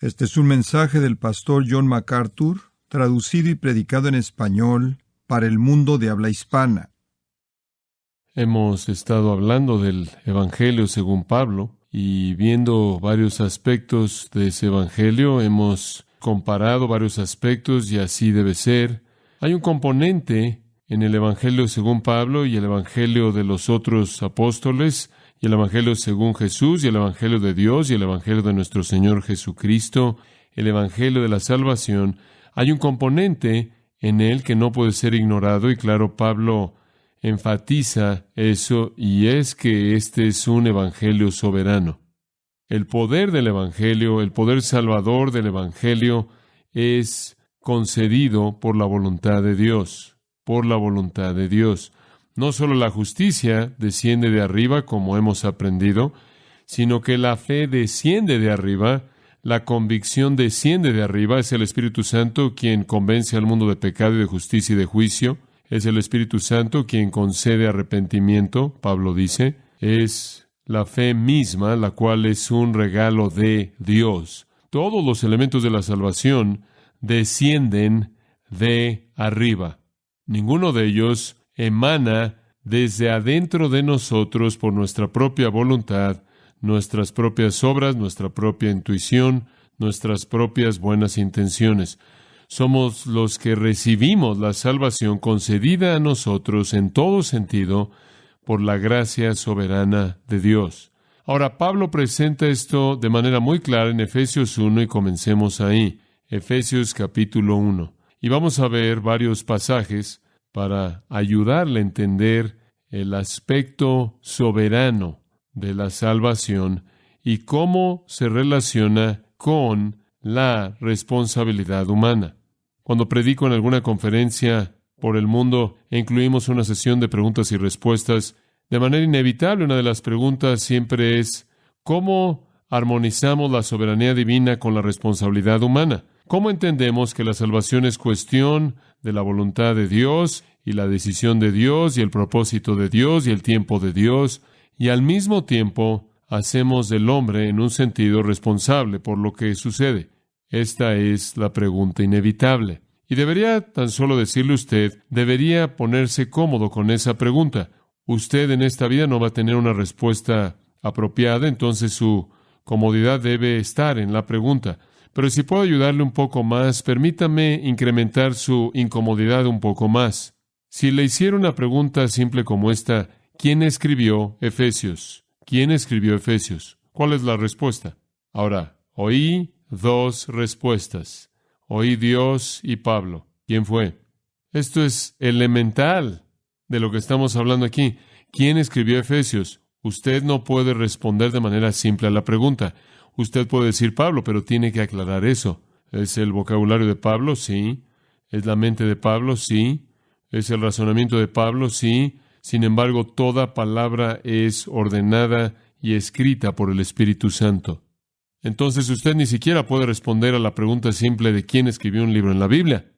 Este es un mensaje del pastor John MacArthur, traducido y predicado en español para el mundo de habla hispana. Hemos estado hablando del Evangelio según Pablo y viendo varios aspectos de ese Evangelio. Hemos comparado varios aspectos y así debe ser. Hay un componente en el Evangelio según Pablo y el Evangelio de los otros apóstoles y el Evangelio según Jesús y el Evangelio de Dios y el Evangelio de nuestro Señor Jesucristo, el Evangelio de la salvación. Hay un componente en él que no puede ser ignorado y claro, Pablo enfatiza eso y es que este es un evangelio soberano. El poder del evangelio, el poder salvador del evangelio es concedido por la voluntad de Dios, por la voluntad de Dios. No solo la justicia desciende de arriba, como hemos aprendido, sino que la fe desciende de arriba, la convicción desciende de arriba, es el Espíritu Santo quien convence al mundo de pecado y de justicia y de juicio. Es el Espíritu Santo quien concede arrepentimiento, Pablo dice. Es la fe misma, la cual es un regalo de Dios. Todos los elementos de la salvación descienden de arriba. Ninguno de ellos emana desde adentro de nosotros por nuestra propia voluntad, nuestras propias obras, nuestra propia intuición, nuestras propias buenas intenciones. Somos los que recibimos la salvación concedida a nosotros en todo sentido por la gracia soberana de Dios. Ahora, Pablo presenta esto de manera muy clara en Efesios 1 y comencemos ahí. Efesios capítulo 1. Y vamos a ver varios pasajes para ayudarle a entender el aspecto soberano de la salvación y cómo se relaciona con la responsabilidad humana. Cuando predico en alguna conferencia por el mundo e incluimos una sesión de preguntas y respuestas, de manera inevitable una de las preguntas siempre es ¿cómo armonizamos la soberanía divina con la responsabilidad humana? ¿Cómo entendemos que la salvación es cuestión de la voluntad de Dios y la decisión de Dios y el propósito de Dios y el tiempo de Dios y al mismo tiempo hacemos del hombre en un sentido responsable por lo que sucede? Esta es la pregunta inevitable. Y debería tan solo decirle usted, debería ponerse cómodo con esa pregunta. Usted en esta vida no va a tener una respuesta apropiada, entonces su comodidad debe estar en la pregunta. Pero si puedo ayudarle un poco más, permítame incrementar su incomodidad un poco más. Si le hiciera una pregunta simple como esta, ¿quién escribió Efesios? ¿Quién escribió Efesios? ¿Cuál es la respuesta? Ahora, oí dos respuestas. Oí Dios y Pablo. ¿Quién fue? Esto es elemental de lo que estamos hablando aquí. ¿Quién escribió Efesios? Usted no puede responder de manera simple a la pregunta. Usted puede decir Pablo, pero tiene que aclarar eso. ¿Es el vocabulario de Pablo? Sí. ¿Es la mente de Pablo? Sí. ¿Es el razonamiento de Pablo? Sí. Sin embargo, toda palabra es ordenada y escrita por el Espíritu Santo. Entonces usted ni siquiera puede responder a la pregunta simple de quién escribió un libro en la Biblia,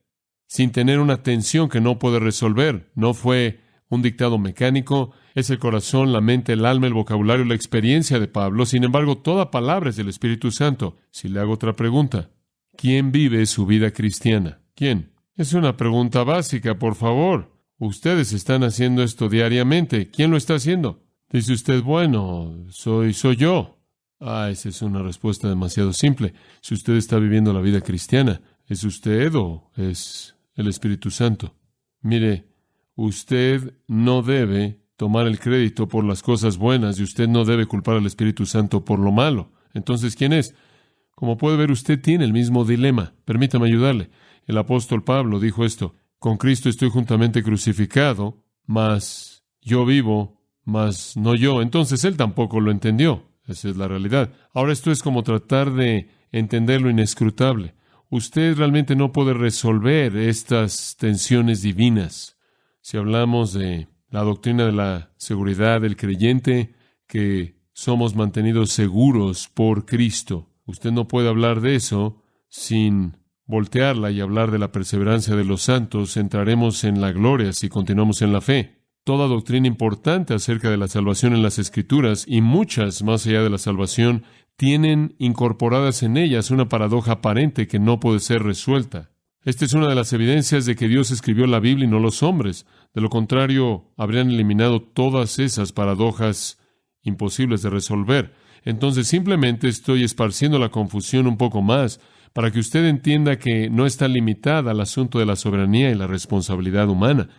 sin tener una tensión que no puede resolver. No fue un dictado mecánico, es el corazón, la mente, el alma, el vocabulario, la experiencia de Pablo. Sin embargo, toda palabra es del Espíritu Santo. Si le hago otra pregunta, ¿quién vive su vida cristiana? ¿Quién? Es una pregunta básica, por favor. Ustedes están haciendo esto diariamente. ¿Quién lo está haciendo? Dice usted, bueno, soy yo. Esa es una respuesta demasiado simple. Si usted está viviendo la vida cristiana, ¿es usted o es el Espíritu Santo? Mire, usted no debe tomar el crédito por las cosas buenas y usted no debe culpar al Espíritu Santo por lo malo. Entonces, ¿quién es? Como puede ver, usted tiene el mismo dilema. Permítame ayudarle. El apóstol Pablo dijo esto: con Cristo estoy juntamente crucificado, mas yo vivo, mas no yo. Entonces él tampoco lo entendió. Esa es la realidad. Ahora esto es como tratar de entender lo inescrutable. Usted realmente no puede resolver estas tensiones divinas. Si hablamos de la doctrina de la seguridad del creyente, que somos mantenidos seguros por Cristo, usted no puede hablar de eso sin voltearla y hablar de la perseverancia de los santos. Entraremos en la gloria si continuamos en la fe. toda doctrina importante acerca de la salvación en las Escrituras, y muchas más allá de la salvación, tienen incorporadas en ellas una paradoja aparente que no puede ser resuelta. Esta es una de las evidencias de que Dios escribió la Biblia y no los hombres. De lo contrario, habrían eliminado todas esas paradojas imposibles de resolver. Entonces, simplemente estoy esparciendo la confusión un poco más para que usted entienda que no está limitada al asunto de la soberanía y la responsabilidad humana.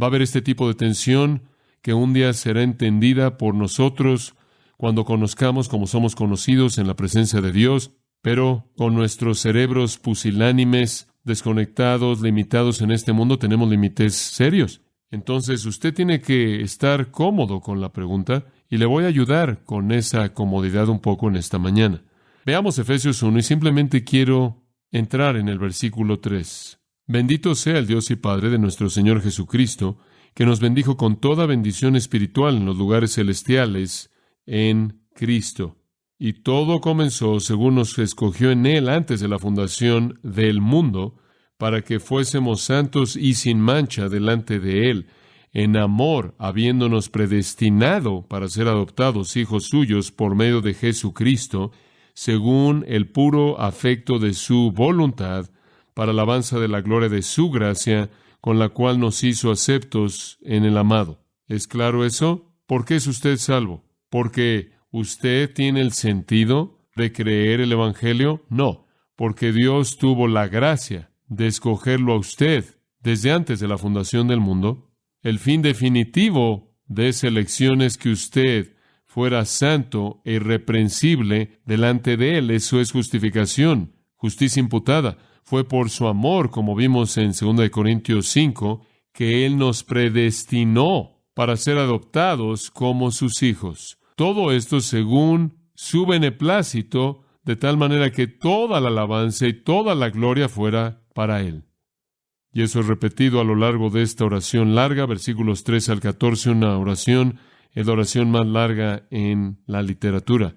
Va a haber este tipo de tensión que un día será entendida por nosotros cuando conozcamos como somos conocidos en la presencia de Dios, pero con nuestros cerebros pusilánimes, desconectados, limitados en este mundo, tenemos límites serios. Entonces, usted tiene que estar cómodo con la pregunta, y le voy a ayudar con esa comodidad un poco en esta mañana. Veamos Efesios 1 y simplemente quiero entrar en el versículo 3. Bendito sea el Dios y Padre de nuestro Señor Jesucristo, que nos bendijo con toda bendición espiritual en los lugares celestiales en Cristo. Y todo comenzó según nos escogió en Él antes de la fundación del mundo, para que fuésemos santos y sin mancha delante de Él, en amor, habiéndonos predestinado para ser adoptados hijos suyos por medio de Jesucristo, según el puro afecto de su voluntad, para alabanza de la gloria de su gracia, con la cual nos hizo aceptos en el amado. ¿Es claro eso? ¿Por qué es usted salvo? ¿Porque usted tiene el sentido de creer el Evangelio? No, porque Dios tuvo la gracia de escogerlo a usted desde antes de la fundación del mundo. El fin definitivo de esa elección es que usted fuera santo e irreprensible delante de Él. Eso es justificación, justicia imputada. Fue por su amor, como vimos en 2 Corintios 5, que Él nos predestinó para ser adoptados como sus hijos. Todo esto según su beneplácito, de tal manera que toda la alabanza y toda la gloria fuera para Él. Y eso es repetido a lo largo de esta oración larga, versículos 13 al 14, una oración, es la oración más larga en la literatura.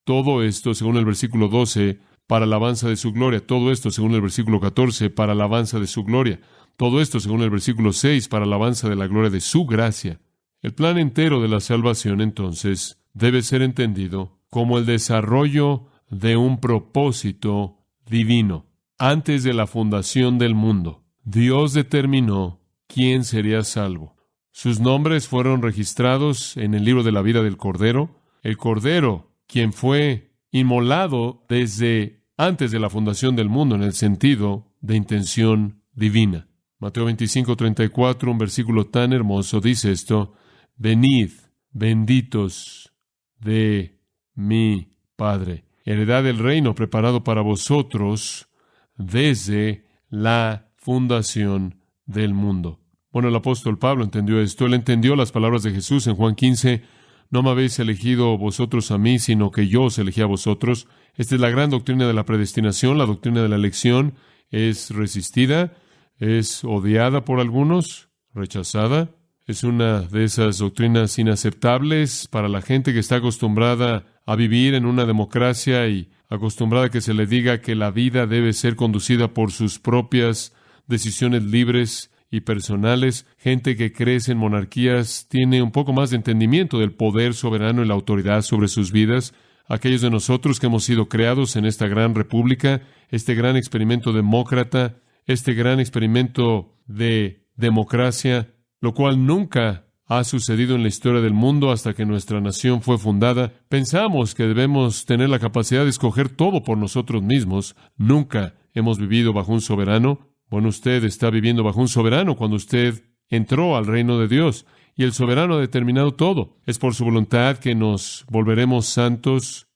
Todo esto, según el versículo 12, para alabanza de su gloria. Todo esto, según el versículo 14, para alabanza de su gloria. Todo esto, según el versículo 6, para alabanza de la gloria de su gracia. El plan entero de la salvación, entonces, debe ser entendido como el desarrollo de un propósito divino. Antes de la fundación del mundo, Dios determinó quién sería salvo. Sus nombres fueron registrados en el libro de la vida del Cordero. El Cordero, quien fue inmolado desde antes de la fundación del mundo en el sentido de intención divina. Mateo 25:34, un versículo tan hermoso, dice esto: Venid, benditos de mi Padre, heredad del reino preparado para vosotros desde la fundación del mundo. Bueno, el apóstol Pablo entendió esto. Él entendió las palabras de Jesús en Juan 15. No me habéis elegido vosotros a mí, sino que yo os elegí a vosotros. Esta es la gran doctrina de la predestinación. La doctrina de la elección es resistida, es odiada por algunos, rechazada. Es una de esas doctrinas inaceptables para la gente que está acostumbrada a vivir en una democracia y acostumbrada a que se le diga que la vida debe ser conducida por sus propias decisiones libres y personales. Gente que crece en monarquías tiene un poco más de entendimiento del poder soberano y la autoridad sobre sus vidas. Aquellos de nosotros que hemos sido creados en esta gran república, este gran experimento demócrata, este gran experimento de democracia, lo cual nunca ha sucedido en la historia del mundo hasta que nuestra nación fue fundada. Pensamos que debemos tener la capacidad de escoger todo por nosotros mismos. Nunca hemos vivido bajo un soberano. Bueno, usted está viviendo bajo un soberano cuando usted entró al reino de Dios, y el soberano ha determinado todo. Es por su voluntad que nos volveremos santos,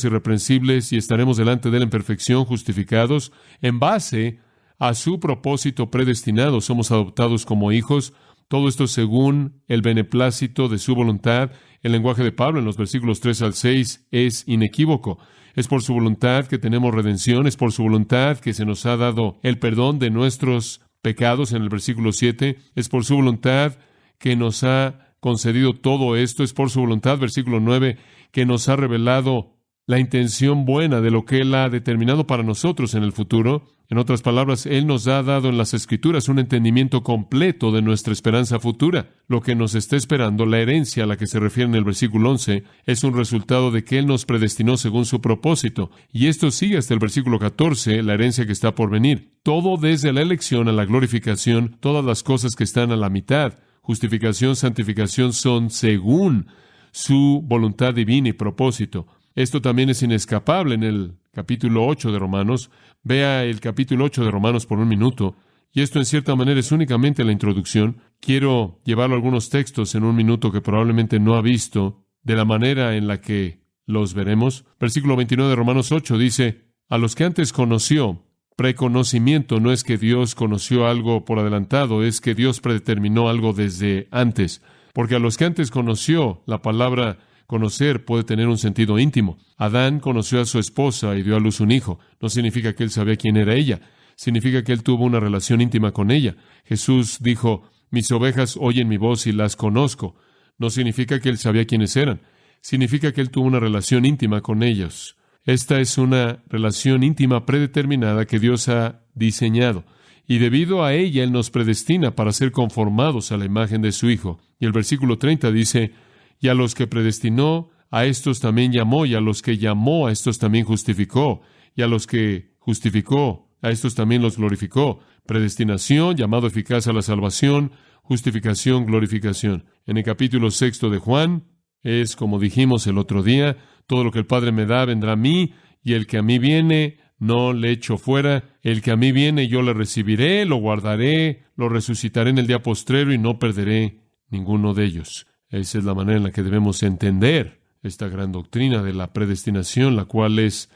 irreprensibles, y estaremos delante de Él en perfección, justificados, en base a su propósito predestinado. Somos adoptados como hijos. Todo esto según el beneplácito de su voluntad. El lenguaje de Pablo en los versículos 3 al 6 es inequívoco. Es por su voluntad que tenemos redención, es por su voluntad que se nos ha dado el perdón de nuestros pecados en el versículo 7, es por su voluntad que nos ha concedido todo esto, es por su voluntad, versículo 9, que nos ha revelado la intención buena de lo que Él ha determinado para nosotros en el futuro. En otras palabras, Él nos ha dado en las Escrituras un entendimiento completo de nuestra esperanza futura. Lo que nos está esperando, la herencia a la que se refiere en el versículo 11, es un resultado de que Él nos predestinó según su propósito. Y esto sigue hasta el versículo 14, la herencia que está por venir. Todo desde la elección a la glorificación, todas las cosas que están a la mitad, justificación, santificación, son según su voluntad divina y propósito. Esto también es inescapable en el capítulo 8 de Romanos. Vea el capítulo 8 de Romanos por un minuto. Y esto en cierta manera es únicamente la introducción. Quiero llevarlo a algunos textos en un minuto que probablemente no ha visto, de la manera en la que los veremos. Versículo 29 de Romanos 8 dice, a los que antes conoció, preconocimiento no es que Dios conoció algo por adelantado, es que Dios predeterminó algo desde antes. Porque a los que antes conoció, la palabra conocer puede tener un sentido íntimo. Adán conoció a su esposa y dio a luz un hijo. No significa que él sabía quién era ella. Significa que él tuvo una relación íntima con ella. Jesús dijo, mis ovejas oyen mi voz y las conozco. No significa que él sabía quiénes eran. Significa que él tuvo una relación íntima con ellos. Esta es una relación íntima predeterminada que Dios ha diseñado. Y debido a ella, Él nos predestina para ser conformados a la imagen de su Hijo. Y el versículo 30 dice, y a los que predestinó, a estos también llamó, y a los que llamó, a estos también justificó, y a los que justificó, a estos también los glorificó. Predestinación, llamado eficaz a la salvación, justificación, glorificación. En el capítulo 6 de Juan, es como dijimos el otro día, todo lo que el Padre me da vendrá a mí, y el que a mí viene, no le echo fuera. El que a mí viene, yo le recibiré, lo guardaré, lo resucitaré en el día postrero y no perderé ninguno de ellos. Esa es la manera en la que debemos entender esta gran doctrina de la predestinación, la cual es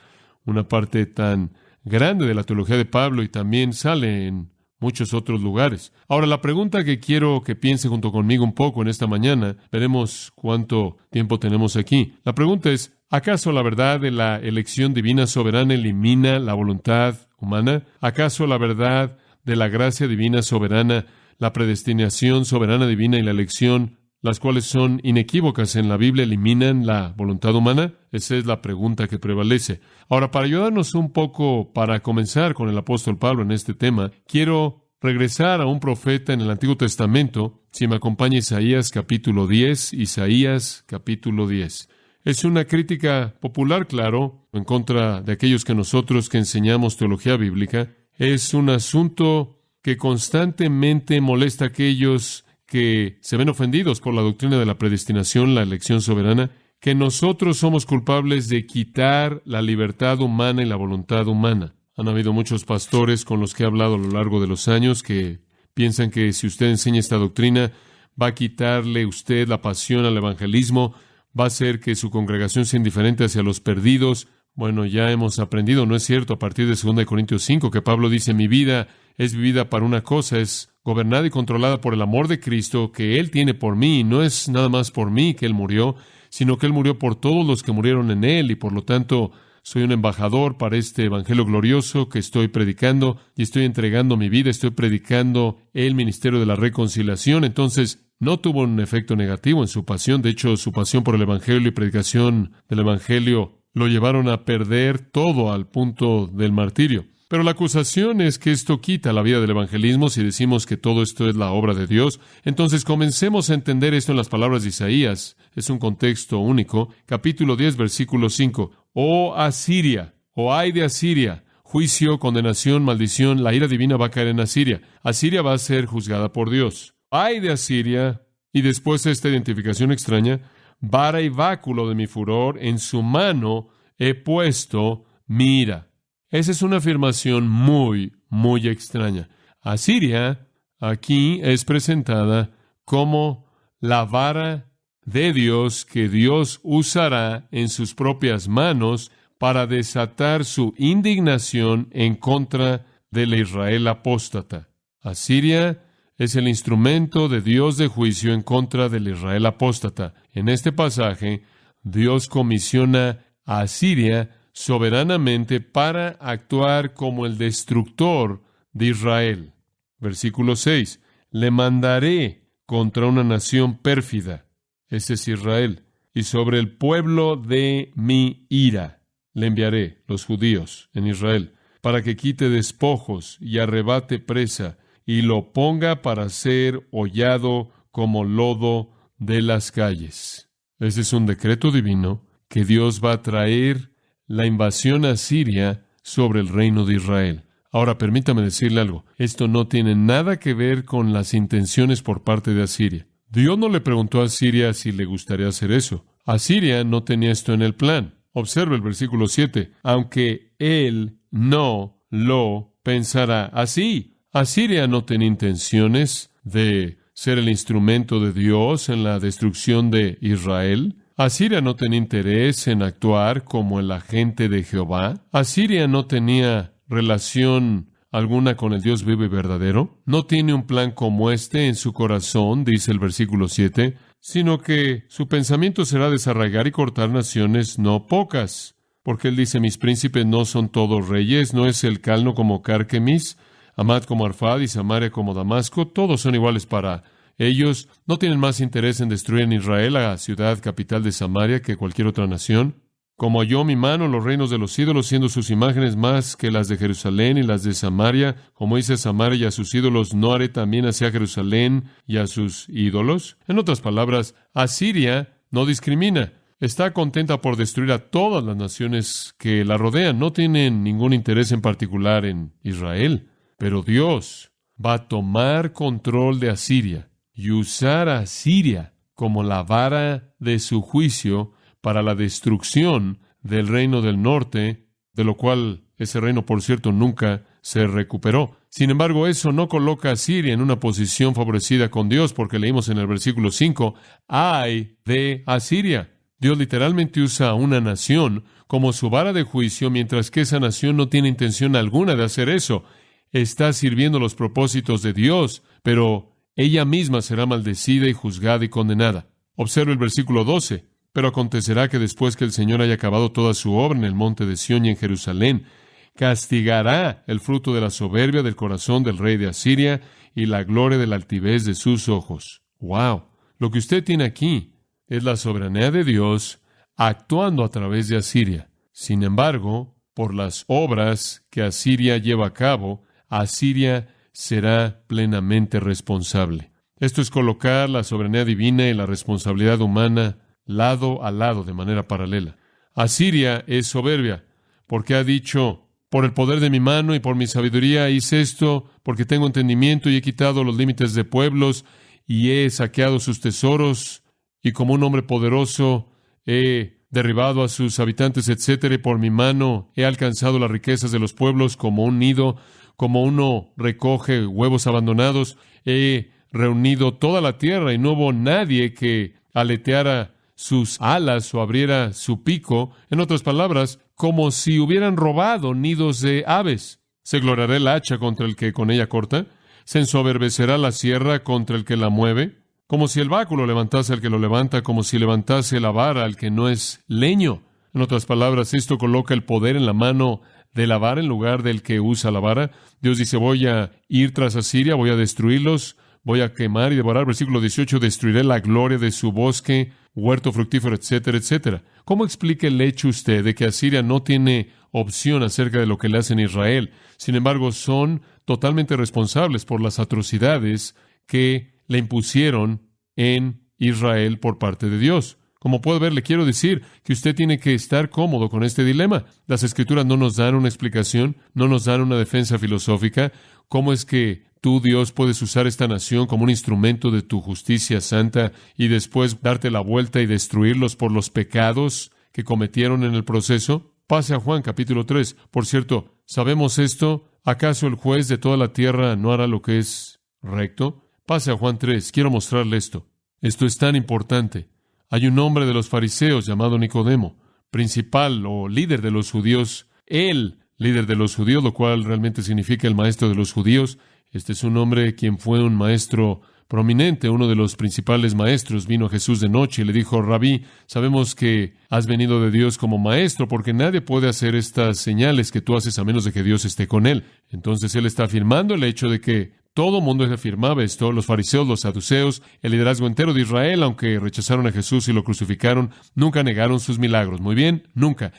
una parte tan grande de la teología de Pablo y también sale en muchos otros lugares. Ahora, la pregunta que quiero que piense junto conmigo un poco en esta mañana, veremos cuánto tiempo tenemos aquí. La pregunta es, ¿acaso la verdad de la elección divina soberana elimina la voluntad humana? ¿Acaso la verdad de la gracia divina soberana, la predestinación soberana divina y la elección, las cuales son inequívocas en la Biblia, eliminan la voluntad humana? Esa es la pregunta que prevalece. Ahora, para ayudarnos un poco, para comenzar con el apóstol Pablo en este tema, quiero regresar a un profeta en el Antiguo Testamento. Si me acompaña Isaías capítulo 10, Isaías capítulo 10. Es una crítica popular, claro, en contra de aquellos que nosotros que enseñamos teología bíblica. Es un asunto que constantemente molesta a aquellos que se ven ofendidos por la doctrina de la predestinación, la elección soberana, que nosotros somos culpables de quitar la libertad humana y la voluntad humana. Han habido muchos pastores con los que he hablado a lo largo de los años que piensan que si usted enseña esta doctrina, va a quitarle usted la pasión al evangelismo, va a hacer que su congregación sea indiferente hacia los perdidos. Bueno, ya hemos aprendido, ¿no es cierto?, a partir de 2 Corintios 5, que Pablo dice, mi vida es vivida para una cosa, es gobernada y controlada por el amor de Cristo que Él tiene por mí. No es nada más por mí que Él murió, sino que Él murió por todos los que murieron en Él, y por lo tanto soy un embajador para este evangelio glorioso que estoy predicando, y estoy entregando mi vida, estoy predicando el ministerio de la reconciliación. Entonces, no tuvo un efecto negativo en su pasión. De hecho, su pasión por el evangelio y predicación del evangelio lo llevaron a perder todo al punto del martirio. Pero la acusación es que esto quita la vida del evangelismo. Si decimos que todo esto es la obra de Dios, entonces comencemos a entender esto en las palabras de Isaías. Es un contexto único. Capítulo 10, versículo 5. Oh Asiria, oh ay de Asiria, juicio, condenación, maldición, la ira divina va a caer en Asiria. Asiria va a ser juzgada por Dios. Ay de Asiria, y después esta identificación extraña, vara y báculo de mi furor, en su mano he puesto mi ira. Esa es una afirmación muy, muy extraña. Asiria aquí es presentada como la vara de Dios que Dios usará en sus propias manos para desatar su indignación en contra del Israel apóstata. Asiria es el instrumento de Dios de juicio en contra del Israel apóstata. En este pasaje, Dios comisiona a Asiria soberanamente para actuar como el destructor de Israel. Versículo 6. Le mandaré contra una nación pérfida, ese es Israel, y sobre el pueblo de mi ira. le enviaré, los judíos en Israel, para que quite despojos y arrebate presa, y lo ponga para ser hollado como lodo de las calles. Ese es un decreto divino que Dios va a traer la invasión asiria sobre el reino de Israel. Ahora, permítame decirle algo. Esto no tiene nada que ver con las intenciones por parte de Asiria. Dios no le preguntó a Asiria si le gustaría hacer eso. Asiria no tenía esto en el plan. Observe el versículo 7. Aunque él no lo pensará así. Asiria no tenía intenciones de ser el instrumento de Dios en la destrucción de Israel. Asiria no tenía interés en actuar como el agente de Jehová. Asiria no tenía relación alguna con el Dios vivo y verdadero. No tiene un plan como este en su corazón, dice el versículo 7, sino que su pensamiento será desarraigar y cortar naciones no pocas. Porque él dice, mis príncipes no son todos reyes, no es el Calno como Carquemis, Amad como Arfad y Samaria como Damasco, todos son iguales para ellos. No tienen más interés en destruir en Israel, la ciudad capital de Samaria, que cualquier otra nación. Como halló mi mano los reinos de los ídolos, siendo sus imágenes más que las de Jerusalén y las de Samaria, como hice a Samaria y a sus ídolos, ¿no haré también hacia Jerusalén y a sus ídolos? En otras palabras, Asiria no discrimina. Está contenta por destruir a todas las naciones que la rodean. No tienen ningún interés en particular en Israel. Pero Dios va a tomar control de Asiria y usar a Asiria como la vara de su juicio para la destrucción del reino del norte, de lo cual ese reino, por cierto, nunca se recuperó. Sin embargo, eso no coloca a Asiria en una posición favorecida con Dios, porque leímos en el versículo 5, ¡ay de Asiria! Dios literalmente usa a una nación como su vara de juicio, mientras que esa nación no tiene intención alguna de hacer eso. Está sirviendo los propósitos de Dios, pero ella misma será maldecida y juzgada y condenada. Observe el versículo 12. Pero acontecerá que después que el Señor haya acabado toda su obra en el monte de Sión y en Jerusalén, castigará el fruto de la soberbia del corazón del rey de Asiria y la gloria de la altivez de sus ojos. ¡Wow! Lo que usted tiene aquí es la soberanía de Dios actuando a través de Asiria. Sin embargo, por las obras que Asiria lleva a cabo, Asiria será plenamente responsable. Esto es colocar la soberanía divina y la responsabilidad humana lado a lado de manera paralela. Asiria es soberbia porque ha dicho, por el poder de mi mano y por mi sabiduría hice esto, porque tengo entendimiento y he quitado los límites de pueblos y he saqueado sus tesoros y como un hombre poderoso he derribado a sus habitantes, etcétera, y por mi mano he alcanzado las riquezas de los pueblos como un nido, como uno recoge huevos abandonados, he reunido toda la tierra y no hubo nadie que aleteara sus alas o abriera su pico. En otras palabras, como si hubieran robado nidos de aves. Se gloriará el hacha contra el que con ella corta, se ensoberbecerá la sierra contra el que la mueve, como si el báculo levantase al que lo levanta, como si levantase la vara al que no es leño. En otras palabras, esto coloca el poder en la mano de la vara en lugar del que usa la vara. Dios dice, voy a ir tras Asiria, voy a destruirlos, voy a quemar y devorar. Versículo 18, destruiré la gloria de su bosque, huerto fructífero, etcétera, etcétera. ¿Cómo explica el hecho usted de que Asiria no tiene opción acerca de lo que le hacen a Israel? Sin embargo, son totalmente responsables por las atrocidades que le impusieron en Israel por parte de Dios. Como puede ver, le quiero decir que usted tiene que estar cómodo con este dilema. Las Escrituras no nos dan una explicación, no nos dan una defensa filosófica. ¿Cómo es que tú, Dios, puedes usar esta nación como un instrumento de tu justicia santa y después darte la vuelta y destruirlos por los pecados que cometieron en el proceso? Pase a Juan capítulo 3. Por cierto, ¿sabemos esto? ¿Acaso el juez de toda la tierra no hará lo que es recto? Pase a Juan 3. Quiero mostrarle esto. Esto es tan importante. Hay un hombre de los fariseos llamado Nicodemo, principal o líder de los judíos, el líder de los judíos, lo cual realmente significa el maestro de los judíos. Este es un hombre quien fue un maestro prominente, uno de los principales maestros. Vino a Jesús de noche y le dijo, Rabí, sabemos que has venido de Dios como maestro, porque nadie puede hacer estas señales que tú haces a menos de que Dios esté con él. Entonces él está afirmando el hecho de que Todo el mundo afirmaba esto, los fariseos, los saduceos, el liderazgo entero de Israel, aunque rechazaron a Jesús y lo crucificaron, nunca negaron sus milagros. Muy bien, nunca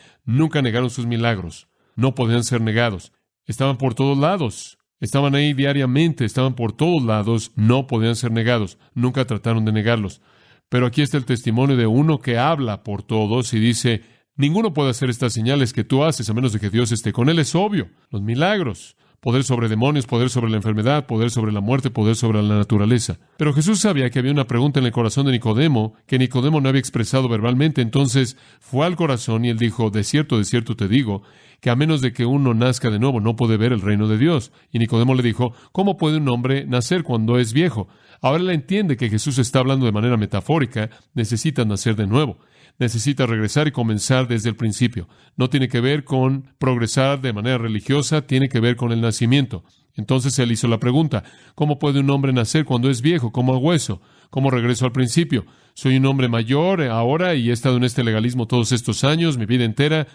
negaron sus milagros. No podían ser negados. Estaban por todos lados. Estaban ahí diariamente, estaban por todos lados, no podían ser negados. Nunca trataron de negarlos. Pero aquí está el testimonio de uno que habla por todos y dice, ninguno puede hacer estas señales que tú haces a menos de que Dios esté con él. Es obvio. Los milagros. Poder sobre demonios, poder sobre la enfermedad, poder sobre la muerte, poder sobre la naturaleza. Pero Jesús sabía que había una pregunta en el corazón de Nicodemo, que Nicodemo no había expresado verbalmente. Entonces fue al corazón y él dijo, de cierto te digo, que a menos de que uno nazca de nuevo, no puede ver el reino de Dios. Y Nicodemo le dijo, ¿cómo puede un hombre nacer cuando es viejo? Ahora él entiende que Jesús está hablando de manera metafórica. Necesita nacer de nuevo. Necesita regresar y comenzar desde el principio. No tiene que ver con progresar de manera religiosa, tiene que ver con el nacimiento. Entonces él hizo la pregunta, ¿cómo puede un hombre nacer cuando es viejo, como a hueso? ¿Cómo regreso al principio? Soy un hombre mayor ahora y he estado en este legalismo todos estos años, mi vida entera.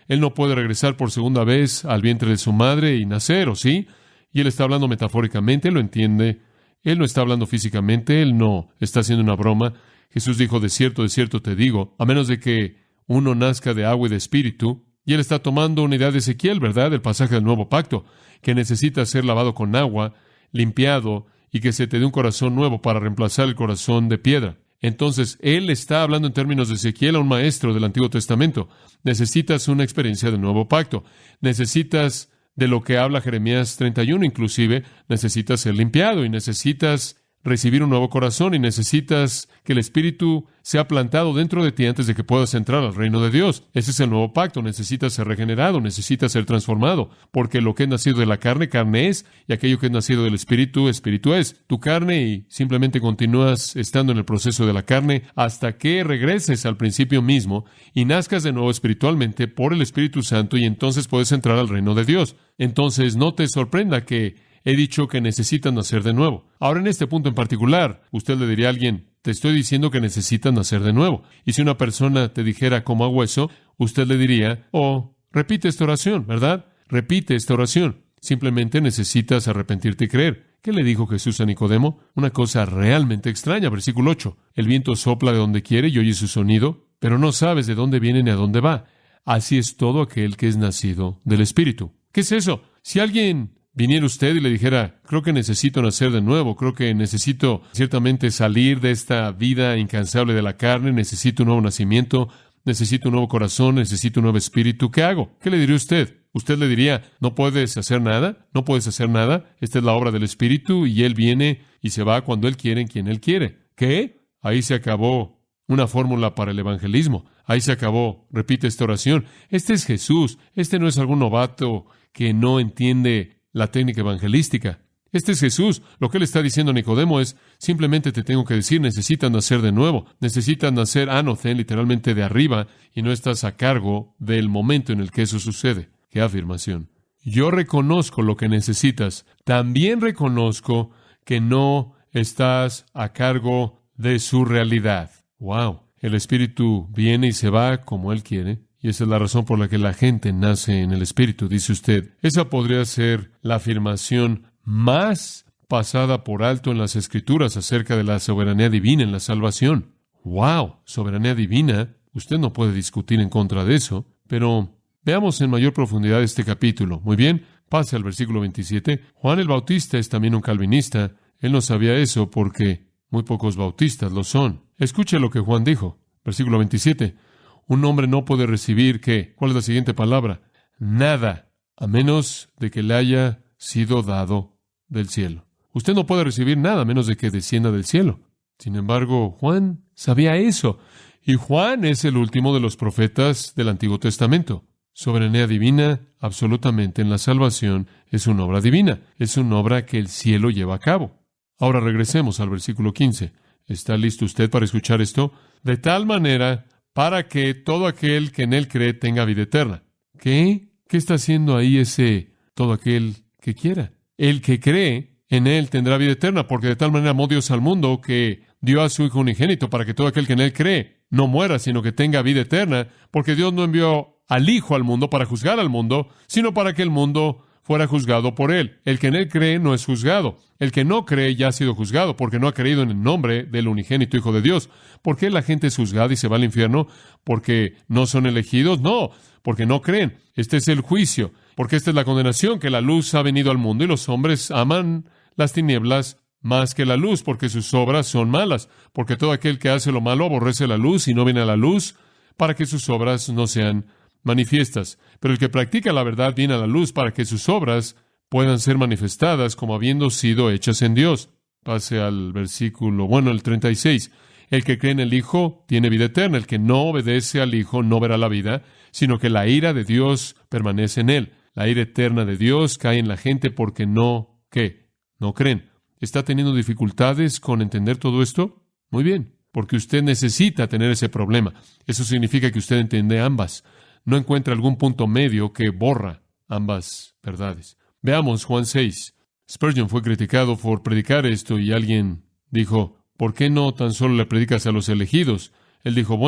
Él no puede regresar por segunda vez al vientre de su madre y nacer, ¿o sí? Y él está hablando metafóricamente, él lo entiende. Él no está hablando físicamente, él no está haciendo una broma. Jesús dijo, de cierto te digo, a menos de que uno nazca de agua y de espíritu. Y él está tomando una idea de Ezequiel, ¿verdad? El pasaje del Nuevo Pacto, que necesita ser lavado con agua, limpiado, y que se te dé un corazón nuevo para reemplazar el corazón de piedra. Entonces, él está hablando en términos de Ezequiel a un maestro del Antiguo Testamento. Necesitas una experiencia del Nuevo Pacto. Necesitas de lo que habla Jeremías 31, inclusive, necesitas ser limpiado y necesitas recibir un nuevo corazón y necesitas que el Espíritu sea plantado dentro de ti antes de que puedas entrar al reino de Dios. Ese es el nuevo pacto. Necesitas ser regenerado, necesitas ser transformado, porque lo que es nacido de la carne, carne es, y aquello que es nacido del Espíritu, Espíritu es. Tu carne y simplemente continúas estando en el proceso de la carne hasta que regreses al principio mismo y nazcas de nuevo espiritualmente por el Espíritu Santo y entonces puedes entrar al reino de Dios. Entonces no te sorprenda que he dicho que necesitan nacer de nuevo. Ahora, en este punto en particular, usted le diría a alguien, te estoy diciendo que necesitan nacer de nuevo. Y si una persona te dijera como a hueso, usted le diría, repite esta oración, ¿verdad? Repite esta oración. Simplemente necesitas arrepentirte y creer. ¿Qué le dijo Jesús a Nicodemo? Una cosa realmente extraña, versículo 8. El viento sopla de donde quiere y oye su sonido, pero no sabes de dónde viene ni a dónde va. Así es todo aquel que es nacido del Espíritu. ¿Qué es eso? Si alguien viniera usted y le dijera, creo que necesito nacer de nuevo, creo que necesito ciertamente salir de esta vida incansable de la carne, necesito un nuevo nacimiento, necesito un nuevo corazón, necesito un nuevo espíritu, ¿qué hago? ¿Qué le diría usted? Usted le diría, no puedes hacer nada, no puedes hacer nada, esta es la obra del Espíritu y Él viene y se va cuando Él quiere, en quien Él quiere. ¿Qué? Ahí se acabó una fórmula para el evangelismo, ahí se acabó, repite esta oración. Este es Jesús, este no es algún novato que no entiende la técnica evangelística. Este es Jesús. Lo que él está diciendo a Nicodemo es, simplemente te tengo que decir, necesitas nacer de nuevo. Necesitas nacer anothen, literalmente de arriba, y no estás a cargo del momento en el que eso sucede. ¡Qué afirmación! Yo reconozco lo que necesitas. También reconozco que no estás a cargo de su realidad. ¡Wow! El Espíritu viene y se va como Él quiere. Y esa es la razón por la que la gente nace en el Espíritu, dice usted. Esa podría ser la afirmación más pasada por alto en las Escrituras acerca de la soberanía divina en la salvación. ¡Wow! Soberanía divina. Usted no puede discutir en contra de eso. Pero veamos en mayor profundidad este capítulo. Muy bien, pase al versículo 27. Juan el Bautista es también un calvinista. Él no sabía eso porque muy pocos bautistas lo son. Escuche lo que Juan dijo. Versículo 27. Un hombre no puede recibir, ¿qué? ¿Cuál es la siguiente palabra? Nada, a menos de que le haya sido dado del cielo. Usted no puede recibir nada a menos de que descienda del cielo. Sin embargo, Juan sabía eso. Y Juan es el último de los profetas del Antiguo Testamento. Soberanía divina, absolutamente, en la salvación, es una obra divina. Es una obra que el cielo lleva a cabo. Ahora regresemos al versículo 15. ¿Está listo usted para escuchar esto? De tal manera, para que todo aquel que en Él cree tenga vida eterna. ¿Qué? ¿Qué está haciendo ahí ese todo aquel que quiera? El que cree en Él tendrá vida eterna, porque de tal manera amó Dios al mundo que dio a su Hijo unigénito para que todo aquel que en Él cree no muera, sino que tenga vida eterna, porque Dios no envió al Hijo al mundo para juzgar al mundo, sino para que el mundo fuera juzgado por él. El que en él cree no es juzgado. El que no cree ya ha sido juzgado porque no ha creído en el nombre del unigénito Hijo de Dios. ¿Por qué la gente es juzgada y se va al infierno? ¿Porque no son elegidos? No, porque no creen. Este es el juicio, porque esta es la condenación, que la luz ha venido al mundo y los hombres aman las tinieblas más que la luz, porque sus obras son malas, porque todo aquel que hace lo malo aborrece la luz y no viene a la luz para que sus obras no sean manifiestas. Pero el que practica la verdad viene a la luz para que sus obras puedan ser manifestadas como habiendo sido hechas en Dios. Pase al versículo, el 36. El que cree en el Hijo tiene vida eterna. El que no obedece al Hijo no verá la vida, sino que la ira de Dios permanece en él. La ira eterna de Dios cae en la gente porque no creen. ¿Está teniendo dificultades con entender todo esto? Muy bien, porque usted necesita tener ese problema. Eso significa que usted entiende ambas. No encuentra algún punto medio que borra ambas verdades. Veamos Juan 6. Spurgeon fue criticado por predicar esto y alguien dijo, ¿por qué no tan solo le predicas a los elegidos? Él dijo,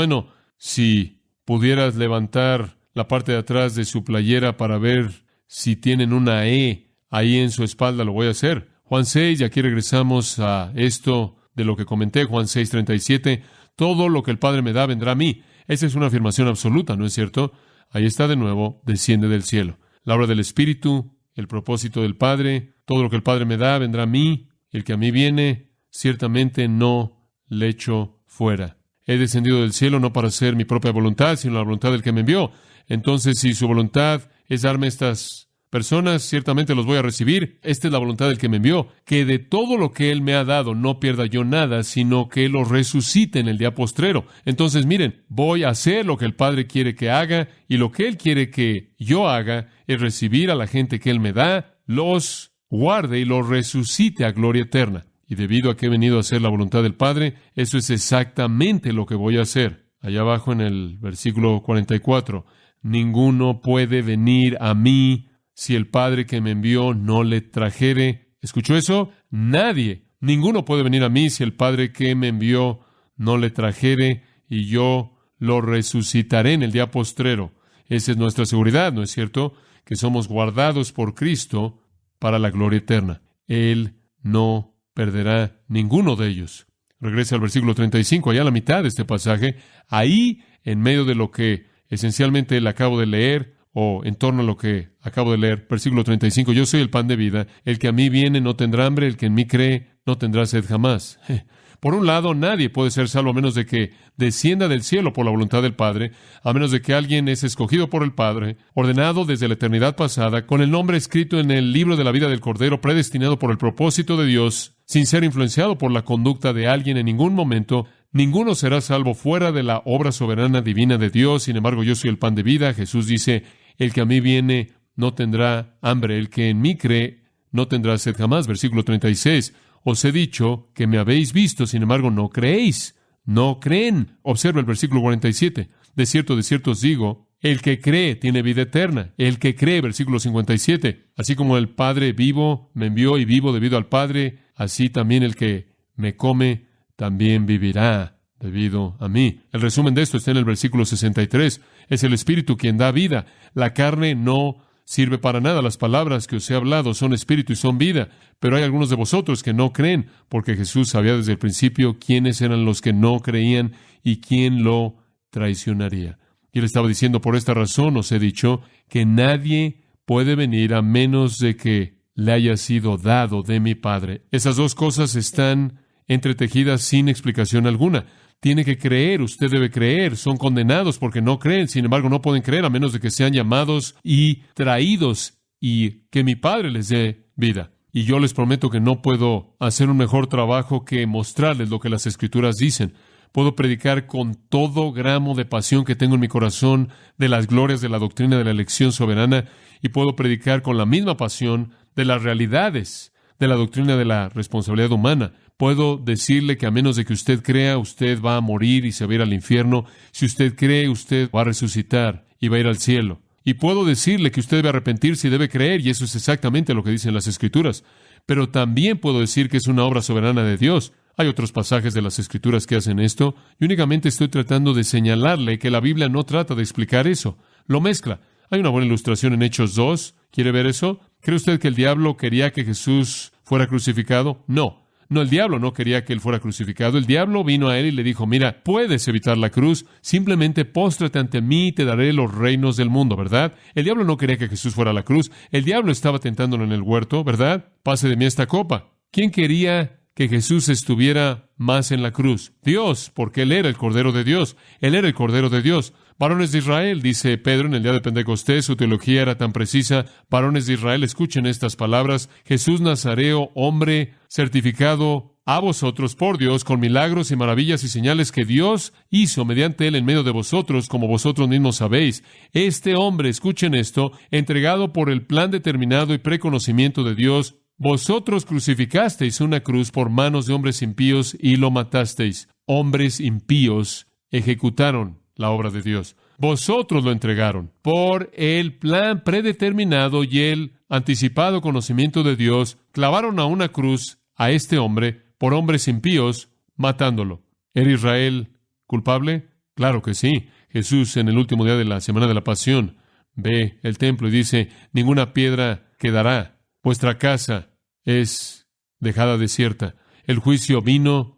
si pudieras levantar la parte de atrás de su playera para ver si tienen una E ahí en su espalda, lo voy a hacer. Juan 6, y aquí regresamos a esto de lo que comenté, Juan 6:37, todo lo que el Padre me da vendrá a mí. Esa es una afirmación absoluta, ¿no es cierto? Ahí está de nuevo, desciende del cielo. La obra del Espíritu, el propósito del Padre, todo lo que el Padre me da vendrá a mí, el que a mí viene, ciertamente no le echo fuera. He descendido del cielo no para hacer mi propia voluntad, sino la voluntad del que me envió. Entonces, si su voluntad es darme estas personas, ciertamente los voy a recibir. Esta es la voluntad del que me envió, que de todo lo que Él me ha dado no pierda yo nada, sino que Él los resucite en el día postrero. Entonces, miren, voy a hacer lo que el Padre quiere que haga, y lo que Él quiere que yo haga es recibir a la gente que Él me da, los guarde y los resucite a gloria eterna. Y debido a que he venido a hacer la voluntad del Padre, eso es exactamente lo que voy a hacer. Allá abajo en el versículo 44, ninguno puede venir a mí si el Padre que me envió no le trajere. ¿Escuchó eso? Ninguno puede venir a mí si el Padre que me envió no le trajere, y yo lo resucitaré en el día postrero. Esa es nuestra seguridad, ¿no es cierto? Que somos guardados por Cristo para la gloria eterna. Él no perderá ninguno de ellos. Regrese al versículo 35, allá a la mitad de este pasaje. Ahí, en medio de lo que esencialmente le acabo de leer, o en torno a lo que acabo de leer, versículo 35, yo soy el pan de vida, el que a mí viene no tendrá hambre, el que en mí cree no tendrá sed jamás. Por un lado, nadie puede ser salvo a menos de que descienda del cielo por la voluntad del Padre, a menos de que alguien es escogido por el Padre, ordenado desde la eternidad pasada, con el nombre escrito en el libro de la vida del Cordero, predestinado por el propósito de Dios, sin ser influenciado por la conducta de alguien en ningún momento. Ninguno será salvo fuera de la obra soberana divina de Dios. Sin embargo, yo soy el pan de vida. Jesús dice, el que a mí viene no tendrá hambre, el que en mí cree no tendrá sed jamás. Versículo 36, os he dicho que me habéis visto, sin embargo no creéis, no creen. Observa el versículo 47, de cierto os digo, el que cree tiene vida eterna. El que cree, versículo 57, así como el Padre vivo me envió y vivo debido al Padre, así también el que me come también vivirá debido a mí. El resumen de esto está en el versículo 63. Es el Espíritu quien da vida. La carne no sirve para nada. Las palabras que os he hablado son espíritu y son vida. Pero hay algunos de vosotros que no creen, porque Jesús sabía desde el principio quiénes eran los que no creían y quién lo traicionaría. Y él estaba diciendo, por esta razón os he dicho que nadie puede venir a menos de que le haya sido dado de mi Padre. Esas dos cosas están entretejidas sin explicación alguna. Tiene que creer, usted debe creer. Son condenados porque no creen, sin embargo no pueden creer a menos de que sean llamados y traídos y que mi Padre les dé vida. Y yo les prometo que no puedo hacer un mejor trabajo que mostrarles lo que las Escrituras dicen. Puedo predicar con todo gramo de pasión que tengo en mi corazón de las glorias de la doctrina de la elección soberana, y puedo predicar con la misma pasión de las realidades de la doctrina de la responsabilidad humana. Puedo decirle que a menos de que usted crea, usted va a morir y se va a ir al infierno. Si usted cree, usted va a resucitar y va a ir al cielo. Y puedo decirle que usted debe arrepentirse y debe creer, y eso es exactamente lo que dicen las Escrituras. Pero también puedo decir que es una obra soberana de Dios. Hay otros pasajes de las Escrituras que hacen esto, y únicamente estoy tratando de señalarle que la Biblia no trata de explicar eso. Lo mezcla. Hay una buena ilustración en Hechos 2. ¿Quiere ver eso? ¿Cree usted que el diablo quería que Jesús fuera crucificado? No, el diablo no quería que él fuera crucificado. El diablo vino a él y le dijo, mira, puedes evitar la cruz, simplemente póstrate ante mí y te daré los reinos del mundo, ¿verdad? El diablo no quería que Jesús fuera a la cruz. El diablo estaba tentándolo en el huerto, ¿verdad? Pase de mí esta copa. ¿Quién quería que Jesús estuviera más en la cruz? Dios, porque Él era el Cordero de Dios. Él era el Cordero de Dios. Varones de Israel, dice Pedro en el día de Pentecostés, su teología era tan precisa. Varones de Israel, escuchen estas palabras. Jesús Nazareo, hombre certificado a vosotros por Dios con milagros y maravillas y señales que Dios hizo mediante Él en medio de vosotros, como vosotros mismos sabéis. Este hombre, escuchen esto, entregado por el plan determinado y preconocimiento de Dios, vosotros crucificasteis una cruz por manos de hombres impíos y lo matasteis. Hombres impíos ejecutaron la obra de Dios. Vosotros lo entregaron por el plan predeterminado y el anticipado conocimiento de Dios. Clavaron a una cruz a este hombre por hombres impíos, matándolo. ¿Era Israel culpable? Claro que sí. Jesús, en el último día de la semana de la Pasión, ve el templo y dice, ninguna piedra quedará. Vuestra casa es dejada desierta. El juicio vino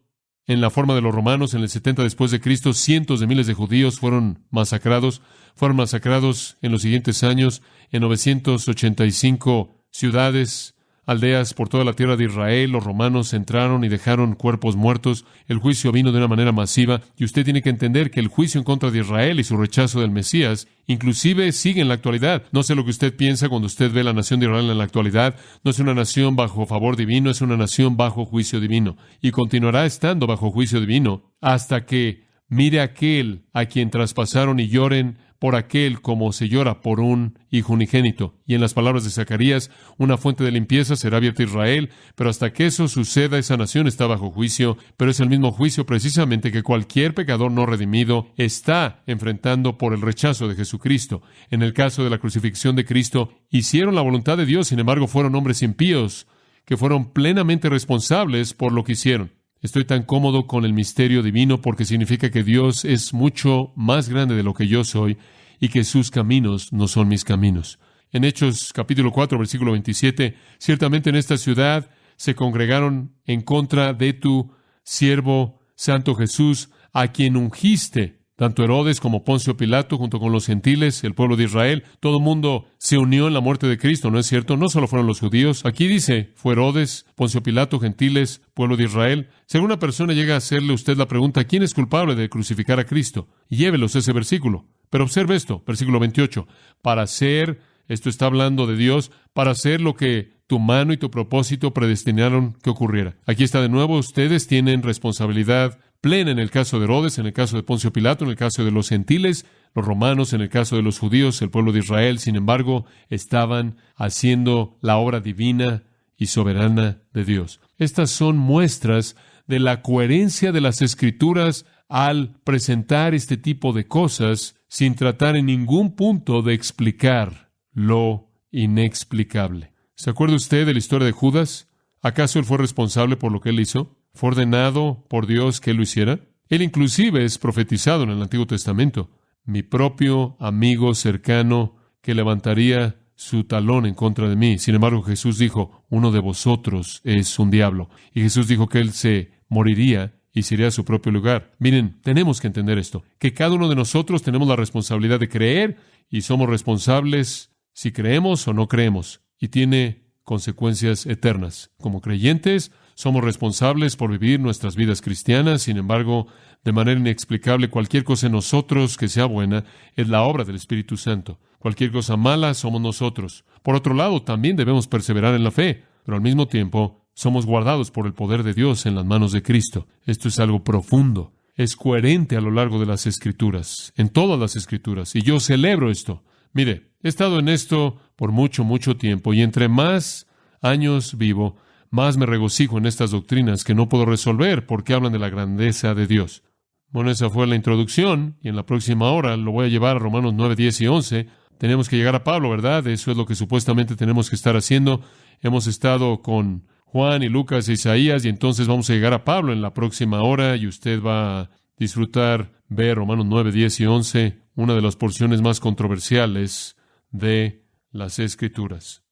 en la forma de los romanos en el 70 después de Cristo. Cientos de miles de judíos fueron masacrados. Fueron masacrados en los siguientes años en 985 ciudades, aldeas por toda la tierra de Israel. Los romanos entraron y dejaron cuerpos muertos. El juicio vino de una manera masiva, y usted tiene que entender que el juicio en contra de Israel y su rechazo del Mesías inclusive sigue en la actualidad. No sé lo que usted piensa cuando usted ve la nación de Israel en la actualidad. No es una nación bajo favor divino, es una nación bajo juicio divino, y continuará estando bajo juicio divino hasta que mire a aquel a quien traspasaron y lloren por aquel como se llora por un hijo unigénito. Y en las palabras de Zacarías, una fuente de limpieza será abierta a Israel, pero hasta que eso suceda, esa nación está bajo juicio, pero es el mismo juicio precisamente que cualquier pecador no redimido está enfrentando por el rechazo de Jesucristo. En el caso de la crucifixión de Cristo, hicieron la voluntad de Dios, sin embargo fueron hombres impíos que fueron plenamente responsables por lo que hicieron. Estoy tan cómodo con el misterio divino porque significa que Dios es mucho más grande de lo que yo soy y que sus caminos no son mis caminos. En Hechos capítulo 4, versículo 27, ciertamente en esta ciudad se congregaron en contra de tu siervo Santo Jesús, a quien ungiste. Tanto Herodes como Poncio Pilato, junto con los gentiles, el pueblo de Israel, todo el mundo se unió en la muerte de Cristo, ¿no es cierto? No solo fueron los judíos. Aquí dice, fue Herodes, Poncio Pilato, gentiles, pueblo de Israel. Si alguna persona llega a hacerle a usted la pregunta, ¿quién es culpable de crucificar a Cristo? Llévelos ese versículo. Pero observe esto, versículo 28. Para hacer, esto está hablando de Dios, para hacer lo que tu mano y tu propósito predestinaron que ocurriera. Aquí está de nuevo, ustedes tienen responsabilidad plena en el caso de Herodes, en el caso de Poncio Pilato, en el caso de los gentiles, los romanos, en el caso de los judíos, el pueblo de Israel. Sin embargo, estaban haciendo la obra divina y soberana de Dios. Estas son muestras de la coherencia de las Escrituras al presentar este tipo de cosas sin tratar en ningún punto de explicar lo inexplicable. ¿Se acuerda usted de la historia de Judas? ¿Acaso él fue responsable por lo que él hizo? ¿Fue ordenado por Dios que él lo hiciera? Él inclusive es profetizado en el Antiguo Testamento. Mi propio amigo cercano que levantaría su talón en contra de mí. Sin embargo, Jesús dijo, uno de vosotros es un diablo. Y Jesús dijo que él se moriría y se iría a su propio lugar. Miren, tenemos que entender esto, que cada uno de nosotros tenemos la responsabilidad de creer y somos responsables si creemos o no creemos. Y tiene consecuencias eternas. Como creyentes, somos responsables por vivir nuestras vidas cristianas. Sin embargo, de manera inexplicable, cualquier cosa en nosotros que sea buena es la obra del Espíritu Santo. Cualquier cosa mala somos nosotros. Por otro lado, también debemos perseverar en la fe, pero al mismo tiempo somos guardados por el poder de Dios en las manos de Cristo. Esto es algo profundo. Es coherente a lo largo de las Escrituras, en todas las Escrituras, y yo celebro esto. Mire, he estado en esto por mucho tiempo, y entre más años vivo, más me regocijo en estas doctrinas que no puedo resolver porque hablan de la grandeza de Dios. Bueno, esa fue la introducción, y en la próxima hora lo voy a llevar a Romanos 9, 10 y 11. Tenemos que llegar a Pablo, ¿verdad? Eso es lo que supuestamente tenemos que estar haciendo. Hemos estado con Juan y Lucas e Isaías, y entonces vamos a llegar a Pablo en la próxima hora, y usted va a disfrutar ver Romanos 9, 10 y 11, una de las porciones más controversiales de las Escrituras.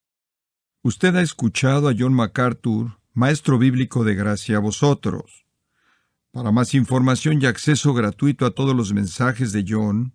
Usted ha escuchado a John MacArthur, maestro bíblico de gracia a vosotros. Para más información y acceso gratuito a todos los mensajes de John,